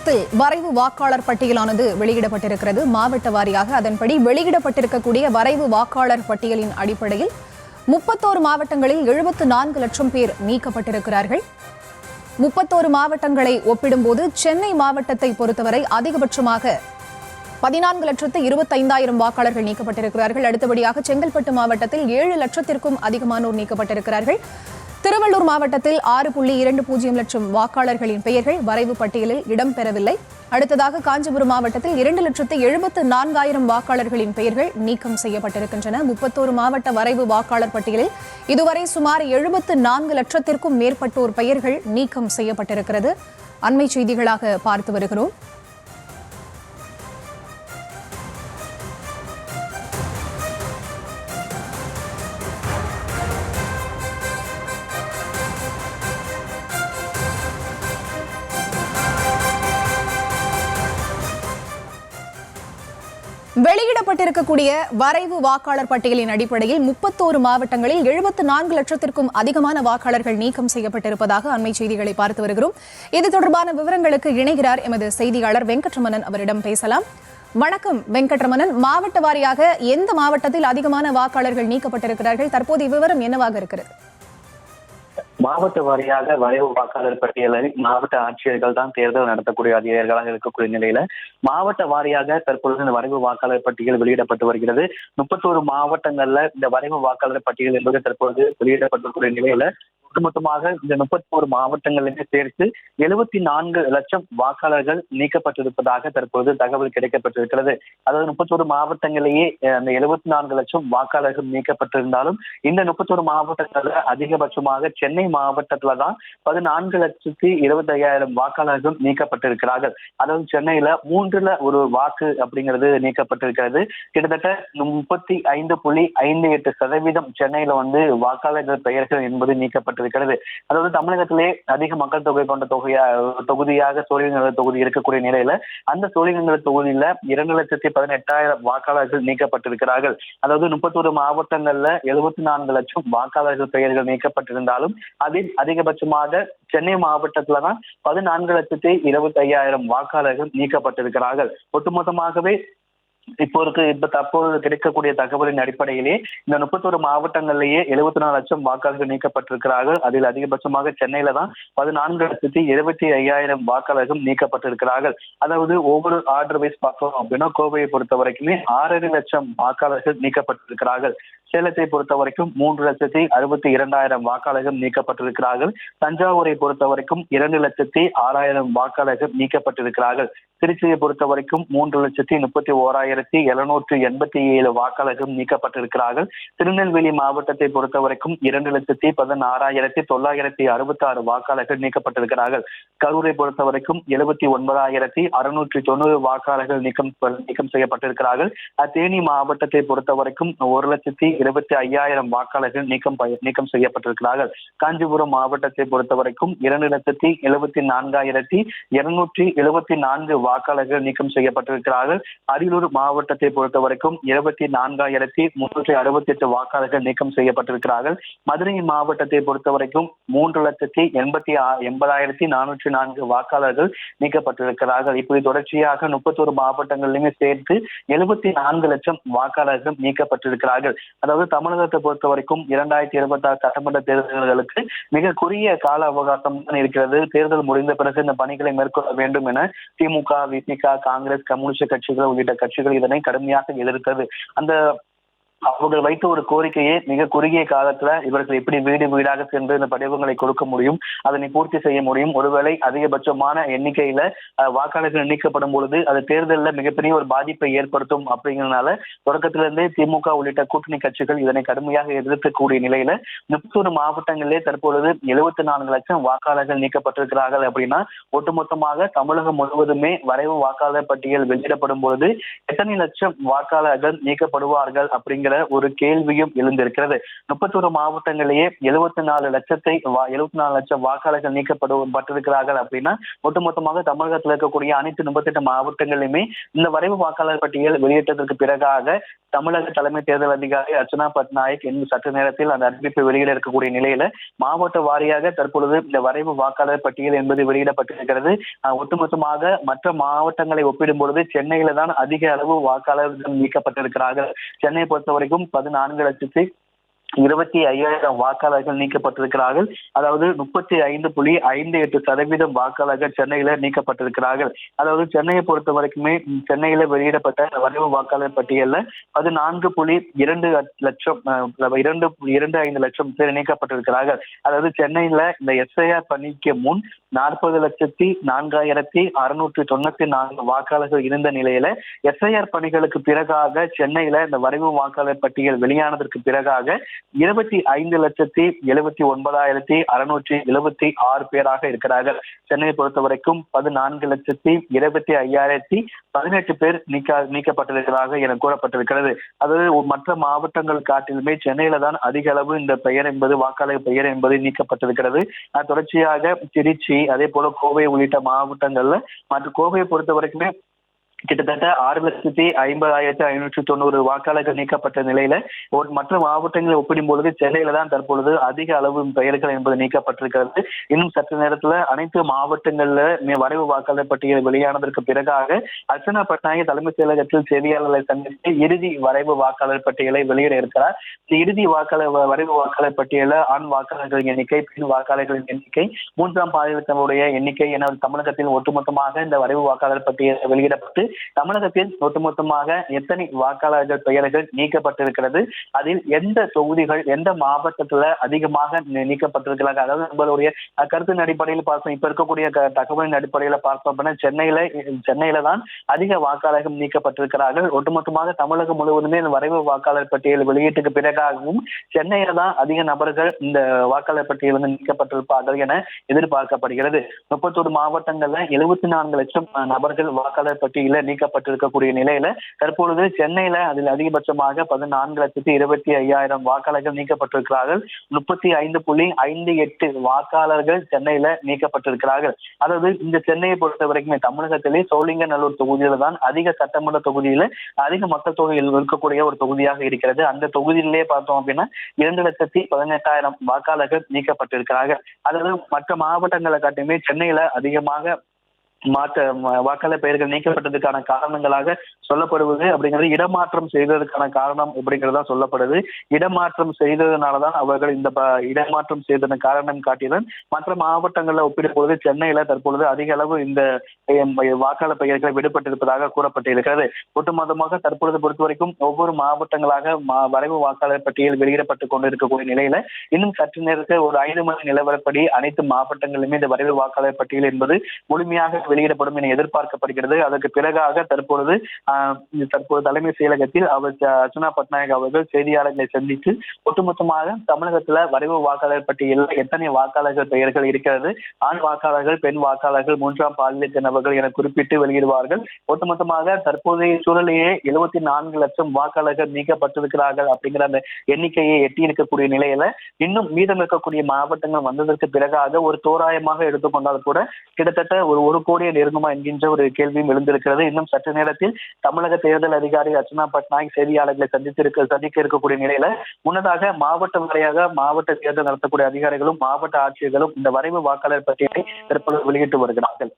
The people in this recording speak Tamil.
தமிழகத்தில் வரைவு வாக்காளர் பட்டியலானது வெளியிடப்பட்டிருக்கிறது. மாவட்ட வாரியாக அதன்படி வெளியிடப்பட்டிருக்கக்கூடிய வரைவு வாக்காளர் பட்டியலின் அடிப்படையில் 31 மாவட்டங்களில் 74 லட்சம் பேர் நீக்கப்பட்டிருக்கிறார்கள். 31 மாவட்டங்களை ஒப்பிடும்போது சென்னை மாவட்டத்தை பொறுத்தவரை அதிகபட்சமாக 14,25,000 வாக்காளர்கள் நீக்கப்பட்டிருக்கிறார்கள். அடுத்தபடியாக செங்கல்பட்டு மாவட்டத்தில் 7 லட்சத்திற்கும் அதிகமானோர் நீக்கப்பட்டிருக்கிறார்கள். திருவள்ளூர் மாவட்டத்தில் 6.20 லட்சம் வாக்காளர்களின் பெயர்கள் வரைவு பட்டியலில் இடம்பெறவில்லை. அடுத்ததாக காஞ்சிபுரம் மாவட்டத்தில் 2,74,000 வாக்காளர்களின் பெயர்கள் நீக்கம் செய்யப்பட்டிருக்கின்றன. 31 மாவட்ட வரைவு வாக்காளர் பட்டியலில் இதுவரை சுமார் 74 லட்சத்திற்கும் மேற்பட்டோர் பெயர்கள் நீக்கம் செய்யப்பட்டிருக்கிறது. அண்மை செய்திகளாக பார்த்து வருகிறோம். வெளியிடப்பட்டிருக்கக்கூடிய வரைவு வாக்காளர் பட்டியலின் அடிப்படையில் 31 மாவட்டங்களில் 74 லட்சத்திற்கும் அதிகமான வாக்காளர்கள் நீக்கம் செய்யப்பட்டிருப்பதாக அண்மை செய்திகளை பார்த்து வருகிறோம். இது தொடர்பான விவரங்களுக்கு இணைகிறார் எமது செய்தியாளர் வெங்கட்ரமணன். அவரிடம் பேசலாம். வணக்கம் வெங்கட்ரமணன். மாவட்ட வாரியாக எந்த மாவட்டத்தில் அதிகமான வாக்காளர்கள் நீக்கப்பட்டிருக்கிறார்கள்? தற்போதைய விவரம் என்னவாக இருக்கிறது? மாவட்ட வாரியாக வரைவு வாக்காளர் பட்டியலை மாவட்ட ஆட்சியர்கள் தான் தேர்தல் நடத்தக்கூடிய அதிகாரிகளாக இருக்கக்கூடிய நிலையில மாவட்ட வாரியாக தற்பொழுது இந்த வரைவு வாக்காளர் பட்டியல் வெளியிடப்பட்டு வருகிறது. 31 மாவட்டங்கள்ல இந்த வரைவு வாக்காளர் பட்டியல் என்பது தற்பொழுது வெளியிடப்பட்டிருக்கூடிய நிலையில ஒட்டுமொத்தமாக இந்த 31 மாவட்டங்களிலுமே சேர்த்து 74 லட்சம் வாக்காளர்கள் நீக்கப்பட்டிருப்பதாக தற்போது தகவல் கிடைக்கப்பட்டிருக்கிறது. அதாவது 31 மாவட்டங்களிலேயே அந்த 74 லட்சம் வாக்காளர்கள் நீக்கப்பட்டிருந்தாலும் இந்த 31 மாவட்டங்கள்ல அதிகபட்சமாக சென்னை மாவட்டத்துல தான் 14,25,000 வாக்காளர்கள் நீக்கப்பட்டிருக்கிறார்கள். அதாவது சென்னையில 3ல் 1 வாக்கு அப்படிங்கிறது நீக்கப்பட்டிருக்கிறது. கிட்டத்தட்ட 35.58% சென்னையில வாக்காளர்கள் பெயர்கள் என்பது நீக்கப்பட்டிருக்கிறது. அதாவது தமிழகத்திலே அதிக மக்கள் தொகை கொண்ட தொகுதியாக சோழிங்கநல்லூர் தொகுதி இருக்கக்கூடிய நிலையில அந்த சோழிங்கநல்லூர் தொகுதியில 2,18,000 வாக்காளர்கள் நீக்கப்பட்டிருக்கிறார்கள். அதாவது 31 மாவட்டங்கள்ல 74 லட்சம் வாக்காளர்கள் பெயர்கள் நீக்கப்பட்டிருந்தாலும் அதில் அதிகபட்சமாக சென்னை மாவட்டத்துலதான் 14,25,000 வாக்காளர்கள் நீக்கப்பட்டிருக்கிறார்கள். ஒட்டுமொத்தமாகவே தற்போது கிடைக்கக்கூடிய தகவலின் அடிப்படையிலே இந்த 31 மாவட்டங்களிலேயே 74 லட்சம் வாக்காளர்கள் நீக்கப்பட்டிருக்கிறார்கள். அதில் அதிகபட்சமாக சென்னையில தான் 14,75,000 வாக்காளர்கள் நீக்கப்பட்டிருக்கிறார்கள். அதாவது ஒவ்வொரு ஆர்டர் வைஸ் பார்த்தோம் அப்படின்னா கோவையை பொறுத்த வரைக்குமே 6 லட்சம் வாக்காளர்கள் நீக்கப்பட்டிருக்கிறார்கள். சேலத்தை பொறுத்த வரைக்கும் 3,62,000 வாக்காளர்கள் நீக்கப்பட்டிருக்கிறார்கள். தஞ்சாவூரை பொறுத்த வரைக்கும் 2,06,000 வாக்காளர்கள் நீக்கப்பட்டிருக்கிறார்கள். திருச்சியை பொறுத்த வரைக்கும் 3,31,787 வாக்காளர்கள் நீக்கப்பட்டிருக்கிறார்கள். திருநெல்வேலி மாவட்டத்தை பொறுத்த வரைக்கும் 2,16,966 வாக்காளர்கள் நீக்கப்பட்டிருக்கிறார்கள். கரூரை பொறுத்த வரைக்கும் 79,690 வாக்காளர்கள் நீக்கம் செய்யப்பட்டிருக்கிறார்கள். தேனி மாவட்டத்தை பொறுத்த வரைக்கும் 1,25,000 வாக்காளர்கள் நீக்கம் செய்யப்பட்டிருக்கிறார்கள். காஞ்சிபுரம் மாவட்டத்தை பொறுத்த வரைக்கும் 2,74,274 வாக்காளர்கள் நீக்கம் செய்யப்பட்டிருக்கிறார்கள். அரியலூர் மாவட்டத்தை பொறுத்த வரைக்கும் 24,368 வாக்காளர்கள் நீக்கம் செய்யப்பட்டிருக்கிறார்கள். மதுரை மாவட்டத்தை பொறுத்த வரைக்கும் 3,80,404 வாக்காளர்கள் நீக்கப்பட்டிருக்கிறார்கள். இப்படி தொடர்ச்சியாக 31 மாவட்டங்களிலுமே சேர்த்து 74 லட்சம் வாக்காளர்கள் நீக்கப்பட்டிருக்கிறார்கள். அதாவது தமிழகத்தை பொறுத்த வரைக்கும் 2026 சட்டமன்ற தேர்தல்களுக்கு மிக குறுகிய கால அவகாசம் தான் இருக்கிறது. தேர்தல் முடிந்த பிறகு இந்த பணிகளை மேற்கொள்ள வேண்டும் என திமுக, விசிக, காங்கிரஸ், கம்யூனிஸ்ட் கட்சிகள் உள்ளிட்ட கட்சிகள் இதனை கடுமையாக எதிர்த்தது. அவர்கள் வைத்த ஒரு கோரிக்கையே மிக குறுகிய காலத்துல இவர்கள் எப்படி வீடு வீடாக சென்று இந்த படிவங்களை கொடுக்க முடியும், அதனை பூர்த்தி செய்ய முடியும். ஒருவேளை அதிகபட்சமான எண்ணிக்கையில வாக்காளர்கள் நீக்கப்படும் பொழுது அது தேர்தலில் மிகப்பெரிய ஒரு பாதிப்பை ஏற்படுத்தும் அப்படிங்கிறதுனால தொடக்கத்திலிருந்தே திமுக உள்ளிட்ட கூட்டணி கட்சிகள் இதனை கடுமையாக எதிர்க்கக்கூடிய நிலையில 31 மாவட்டங்களிலே தற்பொழுது 74 லட்சம் வாக்காளர்கள் நீக்கப்பட்டிருக்கிறார்கள். அப்படின்னா ஒட்டுமொத்தமாக தமிழகம் முழுவதுமே வரைவு வாக்காளர் பட்டியல் வெளியிடப்படும் பொழுது எத்தனை லட்சம் வாக்காளர்கள் நீக்கப்படுவார்கள் அப்படிங்கிற அப்படிங்கிற ஒரு கேள்வியும் எழுந்திருக்கிறது. 31 மாவட்டங்களிலேயே 74 லட்சம் வாக்காளர்கள் நீக்கப்பட்டிருக்கிறார்கள் அப்படின்னா ஒட்டுமொத்தமாக தமிழகத்தில் இருக்கக்கூடிய அனைத்து 38 மாவட்டங்களிலுமே இந்த வரைவு வாக்காளர் பட்டியல் வெளியிட்டதற்கு பிறகாக தமிழக தலைமை தேர்தல் அதிகாரி அர்ச்சனா பட்நாயக் இன்னும் சற்று நேரத்தில் அந்த அறிவிப்பை வெளியிட இருக்கக்கூடிய நிலையில மாவட்ட வாரியாக தற்பொழுது இந்த வரைவு வாக்காளர் பட்டியல் என்பது வெளியிடப்பட்டிருக்கிறது. ஒட்டுமொத்தமாக மற்ற மாவட்டங்களை ஒப்பிடும் பொழுது சென்னையில தான் அதிக அளவு வாக்காளர்கள் நீக்கப்பட்டிருக்கிறார்கள். சென்னையை பொறுத்த வரைக்கும் 14,25,000 வாக்காளர்கள் நீக்கப்பட்டிருக்கிறார்கள். அதாவது 35.58% வாக்காளர்கள் சென்னையில நீக்கப்பட்டிருக்கிறார்கள். அதாவது சென்னையை பொறுத்த வரைக்குமே சென்னையில வெளியிடப்பட்ட வரைவு வாக்காளர் பட்டியல்ல 14.2 லட்சம் 2.25 லட்சம் பேர் நீக்கப்பட்டிருக்கிறார்கள். அதாவது சென்னையில இந்த எஸ்ஐஆர் பணிக்கு முன் 40,04,694 வாக்காளர்கள் இருந்த நிலையில எஸ்ஐஆர் பணிகளுக்கு பிறகாக சென்னையில இந்த வரைவு வாக்காளர் பட்டியல் வெளியானதற்கு பிறகாக 25,79,676 பேராக இருக்கிறார்கள். சென்னையை பொறுத்த வரைக்கும் 14,25,018 பேர் நீக்கப்பட்டிருக்கிறார்கள் என கூறப்பட்டிருக்கிறது. அதாவது மற்ற மாவட்டங்கள் காட்டிலுமே சென்னையில தான் அதிக அளவு இந்த பெயர் என்பது வாக்காளர் பெயர் என்பது நீக்கப்பட்டிருக்கிறது. தொடர்ச்சியாக திருச்சி, அதே போல கோவை உள்ளிட்ட மாவட்டங்கள்ல மற்றும் கோவையை பொறுத்த வரைக்குமே கிட்டத்தட்ட 6,50,590 வாக்காளர்கள் நீக்கப்பட்ட நிலையில மற்ற மாவட்டங்களை ஒப்பிடும்பொழுது சென்னையில தான் தற்பொழுது அதிக அளவு பெயர்கள் என்பது நீக்கப்பட்டிருக்கிறது. இன்னும் சற்று நேரத்துல அனைத்து மாவட்டங்கள்ல வரைவு வாக்காளர் பட்டியல் வெளியானதற்கு பிறகாக அர்ச்சனா பட்நாயக் தலைமை செயலகத்தில் செய்தியாளர்களை சந்தித்து இறுதி வரைவு வாக்காளர் பட்டியலை வெளியிட இருக்கிறார். இறுதி வரைவு வாக்காளர் பட்டியல ஆண் வாக்காளர்களின் எண்ணிக்கை, பெண் வாக்காளர்களின் எண்ணிக்கை, மூன்றாம் பாலினத்தினுடைய எண்ணிக்கை என தமிழகத்தில் ஒட்டுமொத்தமாக இந்த வரைவு வாக்காளர் பட்டியல் வெளியிடப்பட்டு தமிழகத்தில் ஒட்டுமொத்தமாக எத்தனை வாக்காளர்கள் பெயர்கள் நீக்கப்பட்டிருக்கிறது, அதில் எந்த தொகுதிகள் எந்த மாவட்டத்துல அதிகமாக நீக்கப்பட்டிருக்கிறார்கள். அதாவது நம்மளுடைய கருத்தின் அடிப்படையில் பார்த்தோம், இப்ப இருக்கக்கூடிய தகவலின் அடிப்படையில பார்த்தோம் அப்படின்னா சென்னையில தான் அதிக வாக்காளர்கள் நீக்கப்பட்டிருக்கிறார்கள். ஒட்டுமொத்தமாக தமிழகம் முழுவதுமே இந்த வரைவு வாக்காளர் பட்டியல் வெளியீட்டுக்கு பிறகாகவும் சென்னையில தான் அதிக நபர்கள் இந்த வாக்காளர் பட்டியல் நீக்கப்பட்டிருப்பார்கள் என எதிர்பார்க்கப்படுகிறது. 31 மாவட்டங்கள்ல 74 லட்சம் நபர்கள் வாக்காளர் பட்டியல நீக்கப்பட்டிருக்கக்கூடிய நிலையில தற்பொழுது சென்னையில அதில் அதிகபட்சமாக 14,25,000 வாக்காளர்கள் நீக்கப்பட்டிருக்கிறார்கள். 35.58 வாக்காளர்கள் சென்னையில நீக்கப்பட்டிருக்கிறார்கள். அதாவது இந்த சென்னையை பொறுத்த வரைக்குமே தமிழகத்திலே சோழிங்கநல்லூர் தொகுதியில தான் அதிக சட்டமன்ற தொகுதியில அதிக மக்கள் தொகையில் இருக்கக்கூடிய ஒரு தொகுதியாக இருக்கிறது. அந்த தொகுதியிலே பார்த்தோம் அப்படின்னா 2,18,000 வாக்காளர்கள் நீக்கப்பட்டிருக்கிறார்கள். அதாவது மற்ற மாவட்டங்களை காட்டியுமே சென்னையில அதிகமாக வாக்காளர் பெயர்கள் நீக்கப்பட்டதுக்கான காரணங்களாக சொல்லப்படுவது அப்படிங்கிறது இடமாற்றம் செய்ததற்கான காரணம் அப்படிங்கிறதா சொல்லப்படுது. இடமாற்றம் செய்ததுனாலதான் அவர்கள் இந்த இடமாற்றம் செய்ததன் காரணம் காட்டியதன் மற்ற மாவட்டங்கள்ல ஒப்பிடும்போது சென்னையில தற்பொழுது அதிக அளவு இந்த வாக்காளர் பெயர்கள் விடுபட்டிருப்பதாக கூறப்பட்டிருக்கிறது. ஒட்டுமொத்தமாக தற்பொழுது பொறுத்த வரைக்கும் ஒவ்வொரு மாவட்டங்களாக வரைவு வாக்காளர் பட்டியல் வெளியிடப்பட்டுக் கொண்டிருக்கக்கூடிய நிலையில இன்னும் சற்று நேரத்தில் ஒரு 5 மணி நிலவரப்படி அனைத்து மாவட்டங்களிலுமே இந்த வரைவு வாக்காளர் பட்டியல் என்பது முழுமையாக வெளியிடப்படும் என எதிர்பார்க்கப்படுகிறது. அதற்கு பிறகாக தற்பொழுது தலைமை செயலகத்தில் அர்ச்சனா பட்நாயக் அவர்கள் செய்தியாளர்களை சந்தித்து ஒட்டுமொத்தமாக தமிழகத்துல வரைவு வாக்காளர் பட்டியலில் எத்தனை வாக்காளர்கள் பெயர்கள் இருக்கிறது, ஆண் வாக்காளர்கள், பெண் வாக்காளர்கள், மூன்றாம் பாலினத்தினர்கள் என குறிப்பிட்டு வெளியிடுவார்கள். ஒட்டுமொத்தமாக தற்போதைய சூழலையே 74 லட்சம் வாக்காளர்கள் நீக்கப்பட்டிருக்கிறார்கள் அப்படிங்கிற அந்த எண்ணிக்கையை எட்டி இருக்கக்கூடிய நிலையில இன்னும் மீதம் இருக்கக்கூடிய மாவட்டங்கள் வந்ததற்கு பிறகாக ஒரு தோராயமாக எடுத்துக்கொண்டால் கூட கிட்டத்தட்ட ஒரு கோடியை நெருங்குமா என்கின்ற ஒரு கேள்வியும் எழுந்திருக்கிறது. இன்னும் சற்று நேரத்தில் தமிழக தேர்தல் அதிகாரி அர்ச்சனா பட்நாயக் செய்தியாளர்களை சந்திக்க இருக்கக்கூடிய நிலையில முன்னதாக மாவட்ட வாரியாக மாவட்ட தேர்தல் நடத்தக்கூடிய அதிகாரிகளும் மாவட்ட ஆட்சியர்களும் இந்த வரைவு வாக்காளர் பட்டியலை தற்போது வெளியிட்டு வருகிறார்கள்.